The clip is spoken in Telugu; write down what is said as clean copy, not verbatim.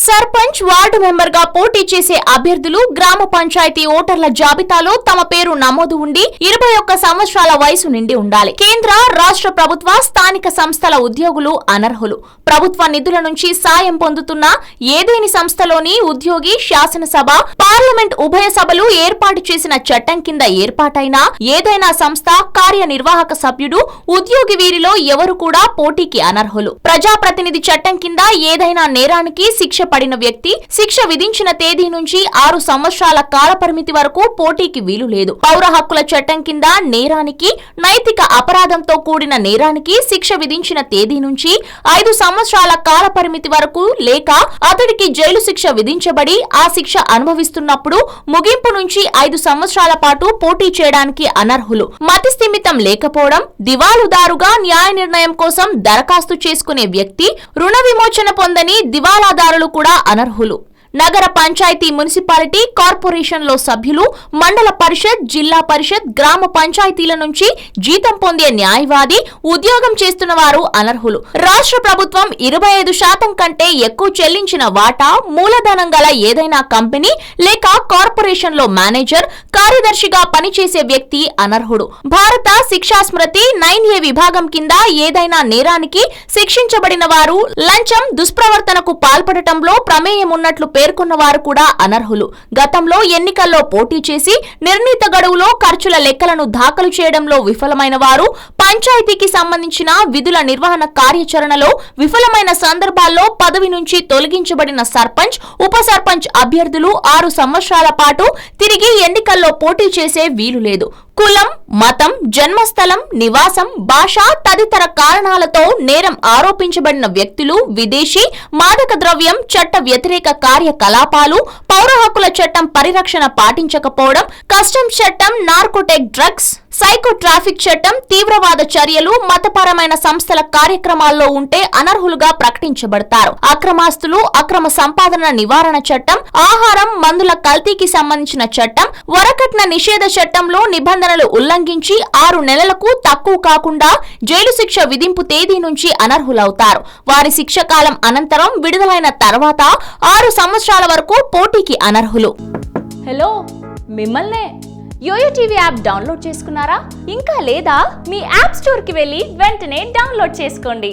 సర్పంచ్ వార్డు మెంబర్ గా పోటీ చేసే అభ్యర్థులు గ్రామ పంచాయతీ ఓటర్ల జాబితాలో తమ పేరు నమోదు ఉండి 21 సంవత్సరాల వయసు నిండి ఉండాలి. కేంద్ర రాష్ట్ర ప్రభుత్వ స్థానిక సంస్థల ఉద్యోగులు అనర్హులు. ప్రభుత్వ నిధుల నుంచి సాయం పొందుతున్న ఏదేని సంస్థలోని ఉద్యోగి శాసనసభ, పార్లమెంట్ ఉభయ సభలు ఏర్పాటు చేసిన చట్టం కింద ఏర్పాటైన ఏదైనా సంస్థ కార్యనిర్వాహక సభ్యుడు, ఉద్యోగి వీరిలో ఎవరు కూడా పోటీకి అనర్హులు. ప్రజాప్రతినిధి చట్టం కింద ఏదైనా నేరానికి శిక్ష పడిన వ్యక్తి శిక్ష విధించిన తేదీ నుంచి 6 సంవత్సరాల కాల పరిమితి వరకు పోటీకి వీలు లేదు. పౌర హక్కుల చట్టం కింద నేరానికి, నైతిక అపరాధంతో కూడిన నేరానికి శిక్ష విధించిన తేదీ నుంచి 5 సంవత్సరాల కాల పరిమితి వరకు లేక అతడికి జైలు శిక్ష విధించబడి ఆ శిక్ష అనుభవిస్తున్నప్పుడు ముగింపు నుంచి 5 సంవత్సరాల పాటు పోటీ చేయడానికి అనర్హులు. మతి స్థిమితం లేకపోవడం, దివాలుదారుగా న్యాయ నిర్ణయం కోసం దరఖాస్తు చేసుకునే వ్యక్తి, రుణ విమోచన పొందని దివాలాదారులు కూడా అనర్హులు. నగర పంచాయతీ, మున్సిపాలిటీ, కార్పొరేషన్లో సభ్యులు, మండల పరిషత్, జిల్లా పరిషత్, గ్రామ పంచాయతీల నుంచి జీతం పొందే న్యాయవాది, ఉద్యోగం చేస్తున్న వారు అనర్హులు. రాష్ట్ర ప్రభుత్వం 25% కంటే ఎక్కువ చెల్లించిన వాటా, మూలధనం గల ఏదైనా కంపెనీ లేక కార్పొరేషన్లో మేనేజర్, కార్యదర్శిగా పనిచేసే వ్యక్తి అనర్హుడు. భారత శిక్షా స్మృతి 9A విభాగం కింద ఏదైనా నేరానికి శిక్షించబడిన వారు, లంచం దుష్ప్రవర్తనకు పాల్పడటంలో ప్రమేయం ఉన్నట్లు పేర్కొన్న వారు కూడా అనర్హులు. గతంలో ఎన్నికల్లో పోటీ చేసి నిర్ణీత గడువులో ఖర్చుల లెక్కలను దాఖలు చేయడంలో విఫలమైన వారు, పంచాయతీకి సంబంధించిన విధుల నిర్వహణ కార్యాచరణలో విఫలమైన సందర్భాల్లో పదవి నుంచి తొలగించబడిన సర్పంచ్, ఉప సర్పంచ్ అభ్యర్థులు 6 సంవత్సరాల పాటు తిరిగి ఎన్నికల్లో పోటీ చేసే వీలు లేదు. కులం, మతం, జన్మస్థలం, నివాసం, భాష తదితర కారణాలతో నేరం ఆరోపించబడిన వ్యక్తులు, విదేశీ, మాదక ద్రవ్యం చట్ట వ్యతిరేక కార్యకలాపాలు, పౌర హక్కుల చట్టం పరిరక్షణ పాటించకపోవడం, కస్టమ్స్ చట్టం, నార్కోటిక్ డ్రగ్స్, సైకో ట్రాఫిక్ చట్టం, తీవ్రవాద చర్యలు, మతపరమైన సంస్థల కార్యక్రమాల్లో ఉంటే అనర్హులుగా ప్రకటించబడతారు. అక్రమాస్తులు, అక్రమ సంపాదన నివారణ చట్టం, ఆహారం, మందుల కల్తీకి సంబంధించిన చట్టం, వరకట్న నిషేధ చట్టంలో నిబంధనలు ఉల్లంఘించి 6 నెలలకు తక్కువ కాకుండా జైలు శిక్ష విధింపు తేదీ నుంచి అనర్హులవుతారు. వారి శిక్ష కాలం అనంతరం విడుదలైన తర్వాత 6 సంవత్సరాల వరకు పోటీకి అనర్హులు. హలో, మిమ్మల్నే. యోయో టీవీ యాప్ డౌన్లోడ్ చేసుకున్నారా? ఇంకా లేదా? మీ యాప్ స్టోర్కి వెళ్ళి వెంటనే డౌన్లోడ్ చేసుకోండి.